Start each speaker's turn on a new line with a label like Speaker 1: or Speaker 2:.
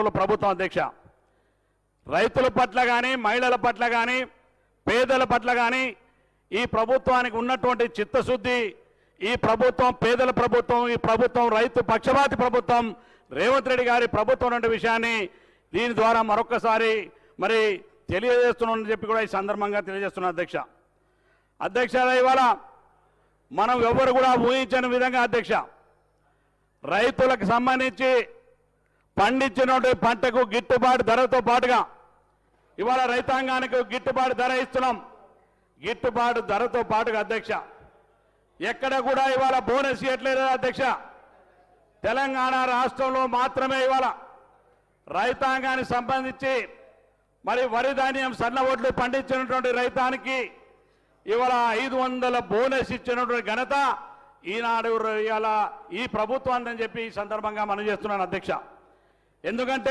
Speaker 1: నాయకత్వంలో ప్రభుత్వం అధ్యక్ష రైతుల పట్ల కానీ మహిళల పట్ల కానీ పేదల పట్ల కానీ ఈ ప్రభుత్వానికి ఉన్నటువంటి చిత్తశుద్ధి ఈ ప్రభుత్వం పేదల ప్రభుత్వం ఈ ప్రభుత్వం రైతు పక్షపాతి ప్రభుత్వం రేవంత్ రెడ్డి గారి ప్రభుత్వం అనే విషయాన్ని దీని ద్వారా మరొకసారి మరి తెలియజేస్తున్నానని చెప్పి కూడా ఈ సందర్భంగా తెలియజేస్తున్నాను అధ్యక్ష ఇవాళ మనం ఎవరు కూడా ఊహించని విధంగా అధ్యక్ష రైతులకు సంబంధించి పండించినటువంటి పంటకు గిట్టుబాటు ధరతో పాటుగా ఇవాళ రైతాంగానికి గిట్టుబాటు ధర ఇస్తున్నాం గిట్టుబాటు ధరతో పాటుగా అధ్యక్ష ఎక్కడ కూడా ఇవాళ బోనస్ ఇవ్వట్లేదు అధ్యక్ష తెలంగాణ రాష్ట్రంలో మాత్రమే ఇవాళ రైతాంగానికి సంబంధించి మరి వరి ధాన్యం సన్న ఒడ్లు పండించినటువంటి రైతానికి ఇవాళ 500 బోనస్ ఇచ్చినటువంటి ఘనత ఈనాడు ఇవాళ ఈ ప్రభుత్వాన్ని అని చెప్పి ఈ సందర్భంగా మనం చేస్తున్నాను అధ్యక్ష ఎందుకంటే